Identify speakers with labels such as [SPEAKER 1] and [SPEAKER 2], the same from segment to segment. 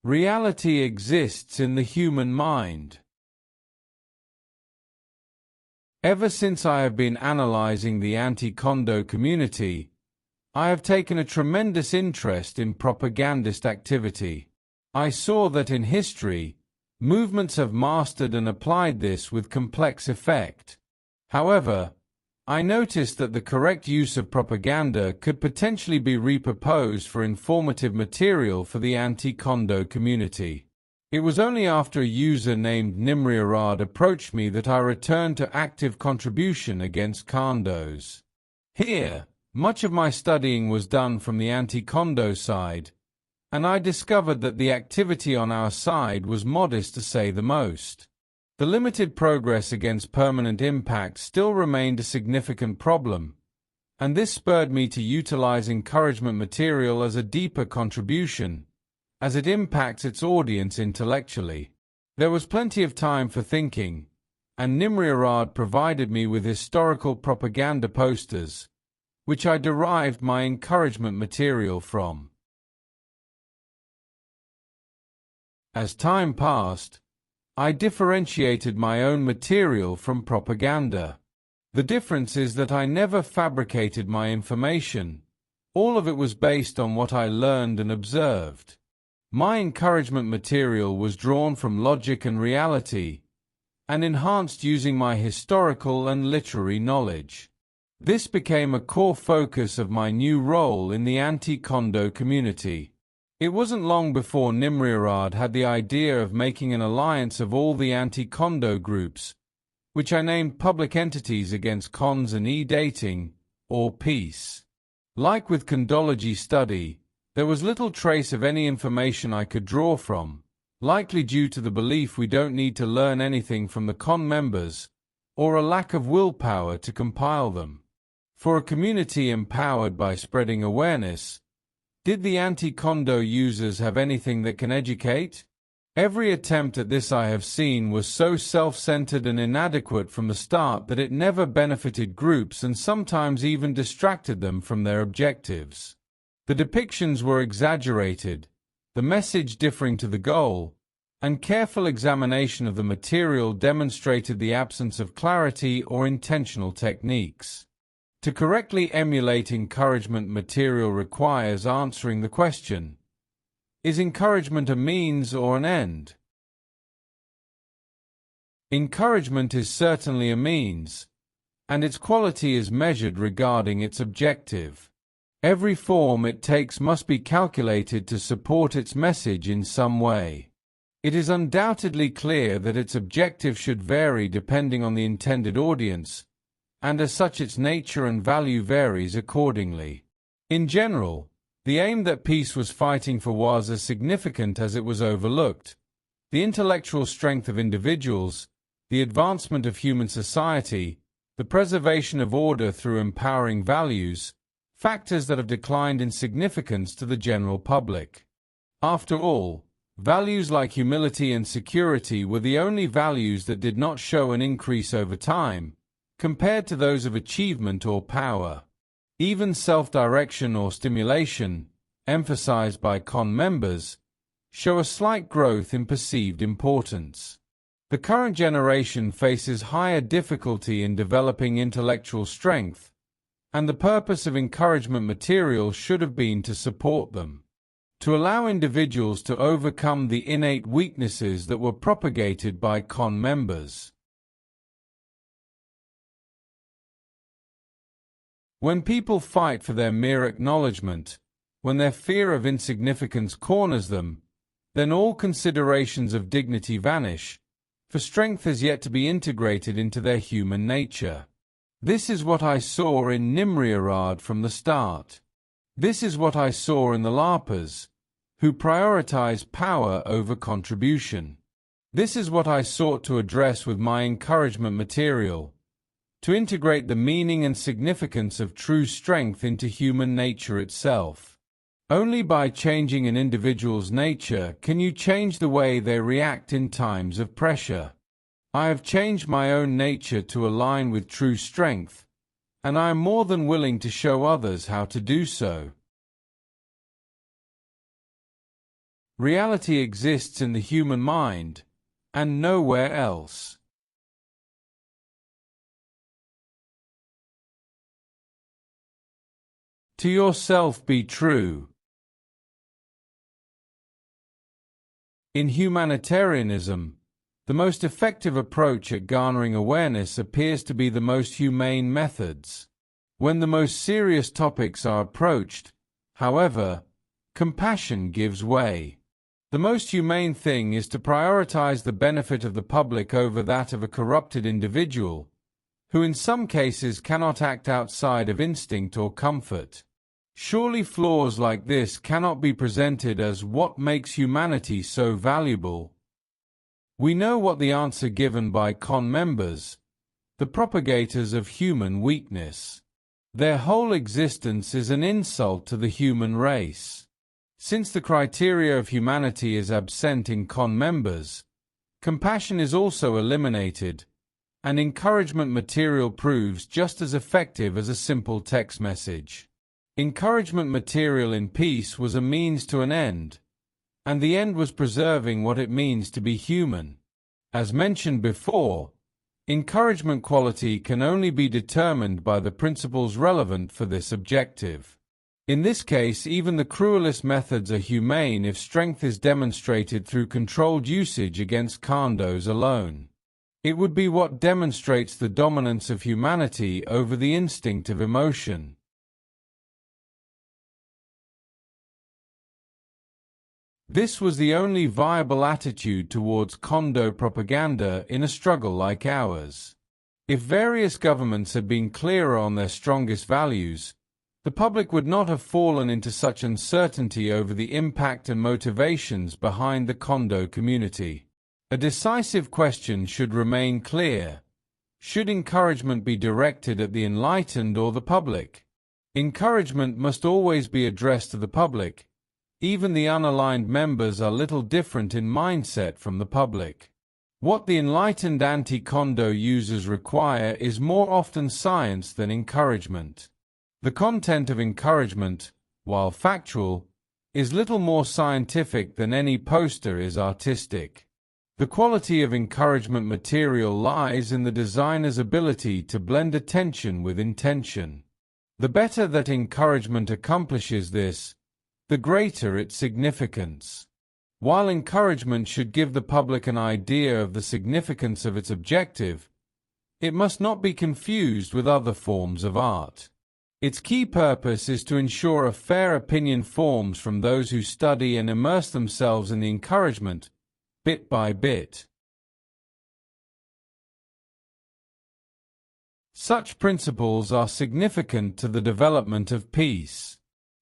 [SPEAKER 1] Reality exists in the human mind. Ever since I have been analyzing the anti-Kondo community, I have taken a tremendous interest in propagandist activity. I saw that in history, movements have mastered and applied this with complex effect. However, I noticed that the correct use of propaganda could potentially be repurposed for informative material for the anti-Kondo community. It was only after a user named Nimriarad approached me that I returned to active contribution against Kondos. Here, much of my studying was done from the anti-Kondo side, and I discovered that the activity on our side was modest to say the most. The limited progress against permanent impact still remained a significant problem, and this spurred me to utilize encouragement material as a deeper contribution, as it impacts its audience intellectually. There was plenty of time for thinking, and Nimriarad provided me with historical propaganda posters, which I derived my encouragement material from. As time passed, I differentiated my own material from propaganda. The difference is that I never fabricated my information. All of it was based on what I learned and observed. My encouragement material was drawn from logic and reality, and enhanced using my historical and literary knowledge. This became a core focus of my new role in the anti-Kondo community. It wasn't long before Nimriarad had the idea of making an alliance of all the anti-Kondo groups, which I named Public Entities Against Cons and E-Dating, or PEACE. Like with Kondology study, there was little trace of any information I could draw from, likely due to the belief we don't need to learn anything from the con members, or a lack of willpower to compile them. For a community empowered by spreading awareness, did the anti-Kondo users have anything that can educate? Every attempt at this I have seen was so self-centered and inadequate from the start that it never benefited groups and sometimes even distracted them from their objectives. The depictions were exaggerated, the message differing to the goal, and careful examination of the material demonstrated the absence of clarity or intentional techniques. To correctly emulate encouragement material requires answering the question, is encouragement a means or an end? Encouragement is certainly a means, and its quality is measured regarding its objective. Every form it takes must be calculated to support its message in some way. It is undoubtedly clear that its objective should vary depending on the intended audience, and as such its nature and value varies accordingly. In general, the aim that peace was fighting for was as significant as it was overlooked. The intellectual strength of individuals, the advancement of human society, the preservation of order through empowering values, factors that have declined in significance to the general public. After all, values like humility and security were the only values that did not show an increase over time, compared to those of achievement or power. Even self-direction or stimulation, emphasized by con members, show a slight growth in perceived importance. The current generation faces higher difficulty in developing intellectual strength, and the purpose of encouragement material should have been to support them, to allow individuals to overcome the innate weaknesses that were propagated by con members. When people fight for their mere acknowledgement, when their fear of insignificance corners them, then all considerations of dignity vanish, for strength has yet to be integrated into their human nature. This is what I saw in Nimriarad from the start. This is what I saw in the LARPers, who prioritize power over contribution. This is what I sought to address with my encouragement material, to integrate the meaning and significance of true strength into human nature itself. Only by changing an individual's nature can you change the way they react in times of pressure. I have changed my own nature to align with true strength, and I am more than willing to show others how to do so. Reality exists in the human mind, and nowhere else. To yourself be true. In humanitarianism, the most effective approach at garnering awareness appears to be the most humane methods. When the most serious topics are approached, however, compassion gives way. The most humane thing is to prioritize the benefit of the public over that of a corrupted individual, who in some cases cannot act outside of instinct or comfort. Surely flaws like this cannot be presented as what makes humanity so valuable. We know what the answer given by con members, the propagators of human weakness. Their whole existence is an insult to the human race. Since the criteria of humanity is absent in con members, compassion is also eliminated, and encouragement material proves just as effective as a simple text message. Encouragement material in peace was a means to an end, and the end was preserving what it means to be human. As mentioned before, encouragement quality can only be determined by the principles relevant for this objective. In this case, even the cruelest methods are humane if strength is demonstrated through controlled usage against condos alone. It would be what demonstrates the dominance of humanity over the instinct of emotion. This was the only viable attitude towards condo propaganda in a struggle like ours. If various governments had been clearer on their strongest values, the public would not have fallen into such uncertainty over the impact and motivations behind the condo community. A decisive question should remain clear. Should encouragement be directed at the enlightened or the public? Encouragement must always be addressed to the public. Even the unaligned members are little different in mindset from the public. What the enlightened anti-condo users require is more often science than encouragement. The content of encouragement, while factual, is little more scientific than any poster is artistic. The quality of encouragement material lies in the designer's ability to blend attention with intention. The better that encouragement accomplishes this, the greater its significance. While encouragement should give the public an idea of the significance of its objective, it must not be confused with other forms of art. Its key purpose is to ensure a fair opinion forms from those who study and immerse themselves in the encouragement, bit by bit. Such principles are significant to the development of peace.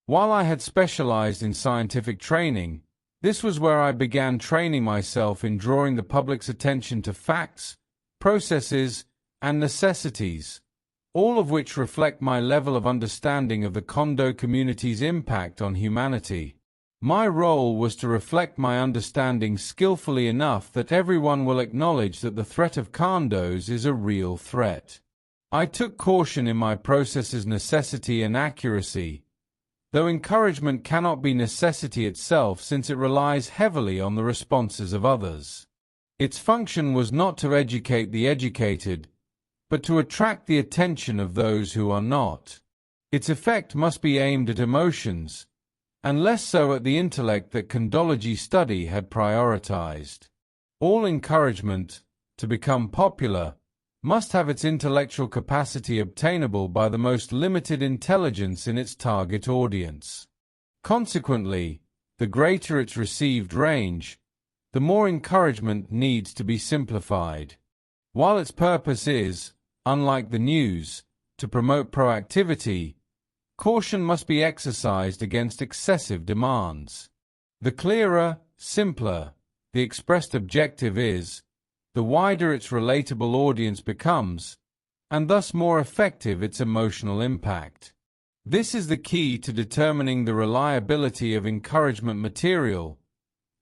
[SPEAKER 1] While I had specialized in scientific training, this was where I began training myself in drawing the public's attention to facts, processes, and necessities, all of which reflect my level of understanding of the condo community's impact on humanity. My role was to reflect my understanding skillfully enough that everyone will acknowledge that the threat of condos is a real threat. I took caution in my process's necessity and accuracy, though encouragement cannot be necessity itself since it relies heavily on the responses of others. Its function was not to educate the educated, but to attract the attention of those who are not. Its effect must be aimed at emotions, and less so at the intellect that condology study had prioritized. All encouragement, to become popular, must have its intellectual capacity obtainable by the most limited intelligence in its target audience. Consequently, the greater its received range, the more encouragement needs to be simplified. While its purpose is, unlike the news, to promote proactivity, caution must be exercised against excessive demands. The clearer, simpler, the expressed objective is, the wider its relatable audience becomes, and thus more effective its emotional impact. This is the key to determining the reliability of encouragement material,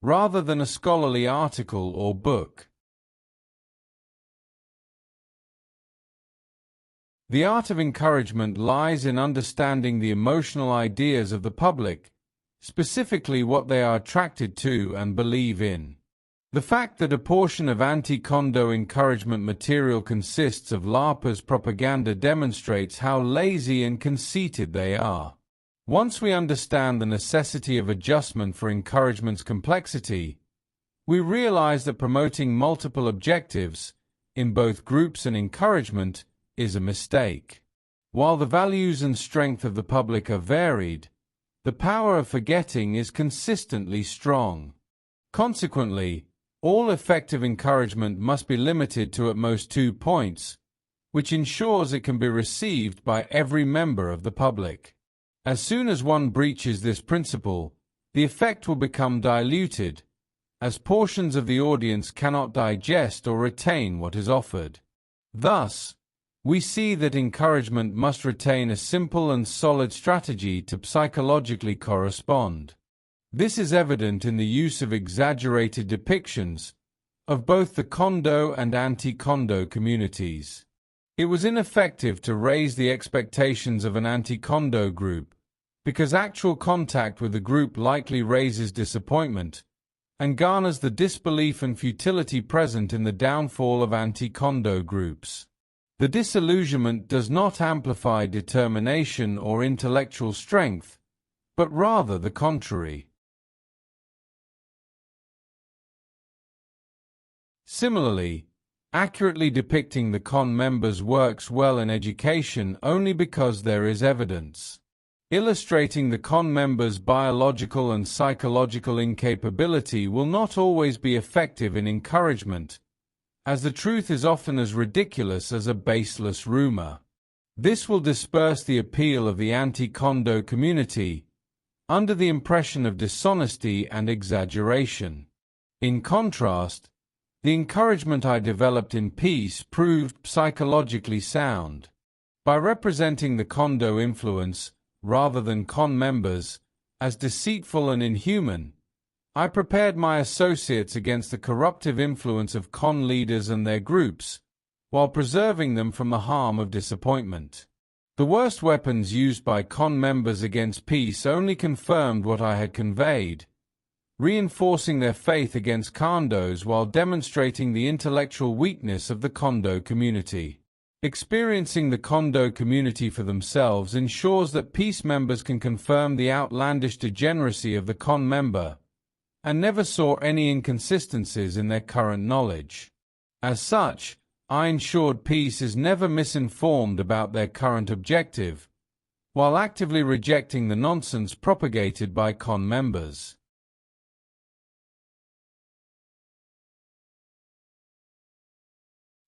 [SPEAKER 1] rather than a scholarly article or book. The art of encouragement lies in understanding the emotional ideas of the public, specifically what they are attracted to and believe in. The fact that a portion of anti-condo encouragement material consists of LARPers propaganda demonstrates how lazy and conceited they are. Once we understand the necessity of adjustment for encouragement's complexity, we realize that promoting multiple objectives, in both groups and encouragement, is a mistake. While the values and strength of the public are varied, the power of forgetting is consistently strong. Consequently, all effective encouragement must be limited to at most 2 points, which ensures it can be received by every member of the public. As soon as one breaches this principle, the effect will become diluted, as portions of the audience cannot digest or retain what is offered. Thus, we see that encouragement must retain a simple and solid strategy to psychologically correspond. This is evident in the use of exaggerated depictions of both the condo and anti-condo communities. It was ineffective to raise the expectations of an anti-condo group, because actual contact with the group likely raises disappointment and garners the disbelief and futility present in the downfall of anti-condo groups. The disillusionment does not amplify determination or intellectual strength, but rather the contrary. Similarly, accurately depicting the con members works well in education only because there is evidence. Illustrating the con members' biological and psychological incapability will not always be effective in encouragement, as the truth is often as ridiculous as a baseless rumor. This will disperse the appeal of the anti-condo community under the impression of dishonesty and exaggeration. In contrast, the encouragement I developed in peace proved psychologically sound. By representing the condo influence, rather than con members, as deceitful and inhuman, I prepared my associates against the corruptive influence of con leaders and their groups, while preserving them from the harm of disappointment. The worst weapons used by con members against peace only confirmed what I had conveyed, reinforcing their faith against condos while demonstrating the intellectual weakness of the condo community. Experiencing the condo community for themselves ensures that peace members can confirm the outlandish degeneracy of the con member, and never saw any inconsistencies in their current knowledge. As such, I ensured peace is never misinformed about their current objective, while actively rejecting the nonsense propagated by con members.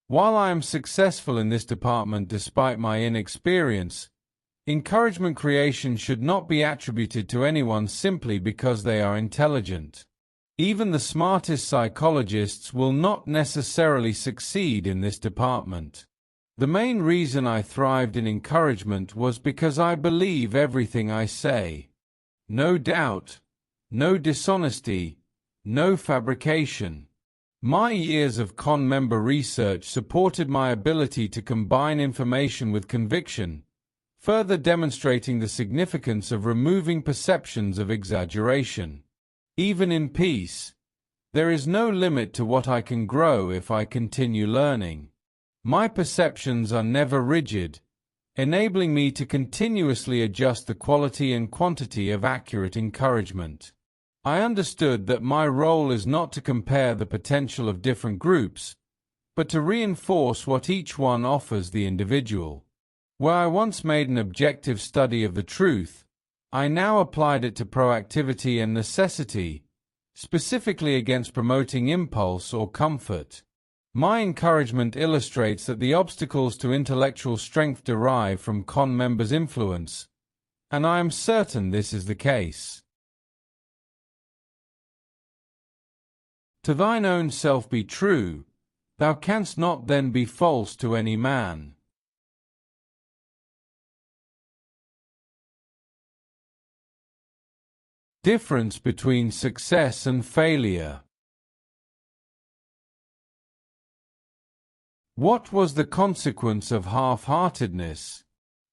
[SPEAKER 1] While I am successful in this department despite my inexperience, encouragement creation should not be attributed to anyone simply because they are intelligent. Even the smartest psychologists will not necessarily succeed in this department. The main reason I thrived in encouragement was because I believe everything I say. No doubt, no dishonesty, no fabrication. My years of con member research supported my ability to combine information with conviction, further demonstrating the significance of removing perceptions of exaggeration. Even in peace, there is no limit to what I can grow if I continue learning. My perceptions are never rigid, enabling me to continuously adjust the quality and quantity of accurate encouragement. I understood that my role is not to compare the potential of different groups, but to reinforce what each one offers the individual. Where I once made an objective study of the truth, I now applied it to proactivity and necessity, specifically against promoting impulse or comfort. My encouragement illustrates that the obstacles to intellectual strength derive from con members' influence, and I am certain this is the case. To thine own self be true, thou canst not then be false to any man. Difference between success and failure. What was the consequence of half-heartedness?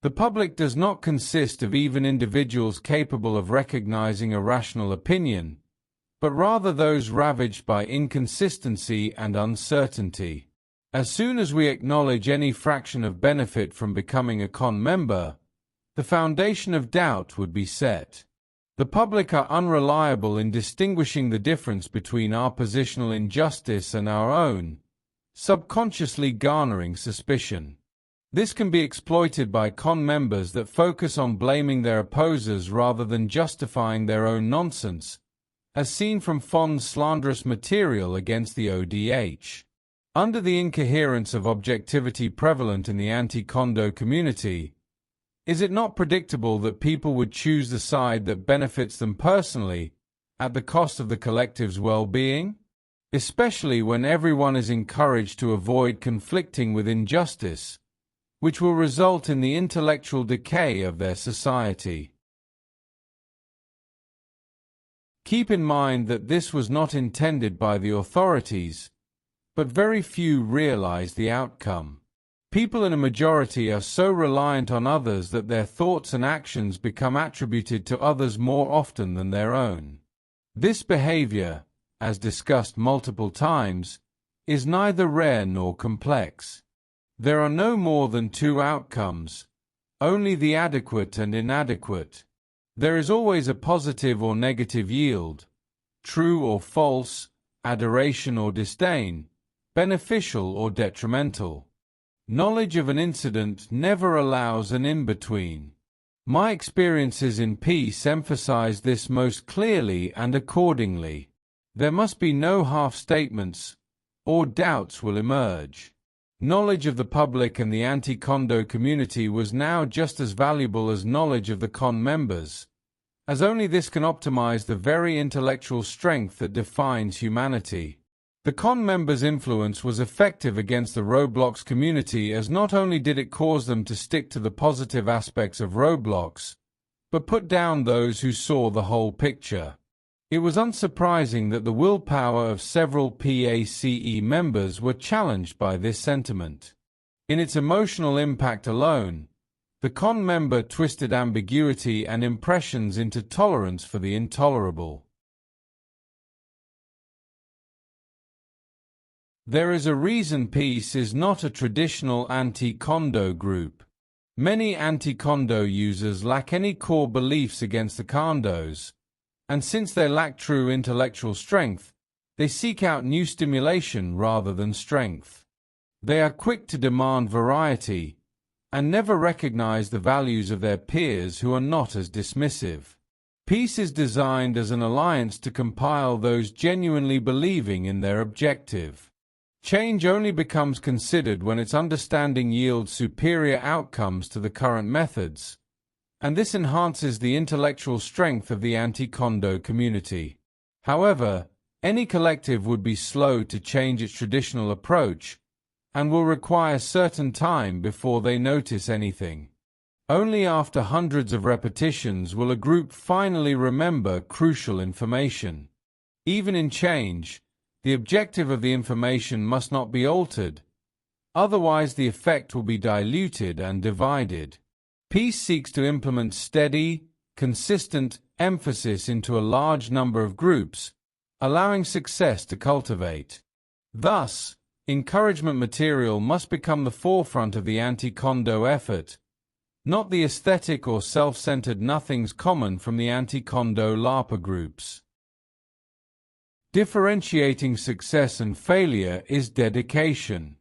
[SPEAKER 1] The public does not consist of even individuals capable of recognizing a rational opinion, but rather those ravaged by inconsistency and uncertainty. As soon as we acknowledge any fraction of benefit from becoming a con member, the foundation of doubt would be set. The public are unreliable in distinguishing the difference between our positional injustice and our own, subconsciously garnering suspicion. This can be exploited by con members that focus on blaming their opposers rather than justifying their own nonsense, as seen from Fon's slanderous material against the ODH. Under the incoherence of objectivity prevalent in the anti-condo community, is it not predictable that people would choose the side that benefits them personally at the cost of the collective's well-being? Especially when everyone is encouraged to avoid conflicting with injustice, which will result in the intellectual decay of their society. Keep in mind that this was not intended by the authorities, but very few realize the outcome. People in a majority are so reliant on others that their thoughts and actions become attributed to others more often than their own. This behavior, as discussed multiple times, is neither rare nor complex. There are no more than two outcomes, only the adequate and inadequate. There is always a positive or negative yield, true or false, adoration or disdain, beneficial or detrimental. Knowledge of an incident never allows an in-between. My experiences in peace emphasize this most clearly, and accordingly, there must be no half-statements, or doubts will emerge. Knowledge of the public and the anti-condo community was now just as valuable as knowledge of the con members, as only this can optimize the very intellectual strength that defines humanity. The con members' influence was effective against the Roblox community, as not only did it cause them to stick to the positive aspects of Roblox, but put down those who saw the whole picture. It was unsurprising that the willpower of several PACE members were challenged by this sentiment. In its emotional impact alone, the con member twisted ambiguity and impressions into tolerance for the intolerable. There is a reason peace is not a traditional anti-condo group. Many anti-condo users lack any core beliefs against the condos, and since they lack true intellectual strength, they seek out new stimulation rather than strength. They are quick to demand variety, and never recognize the values of their peers who are not as dismissive. Peace is designed as an alliance to compile those genuinely believing in their objective. Change only becomes considered when its understanding yields superior outcomes to the current methods, and this enhances the intellectual strength of the anti-condo community. However, any collective would be slow to change its traditional approach, and will require certain time before they notice anything. Only after hundreds of repetitions will a group finally remember crucial information. Even in change, the objective of the information must not be altered, otherwise the effect will be diluted and divided. Peace seeks to implement steady, consistent emphasis into a large number of groups, allowing success to cultivate. Thus, encouragement material must become the forefront of the anti-condo effort, not the aesthetic or self-centered nothings common from the anti-condo LARPer groups. Differentiating success and failure is dedication.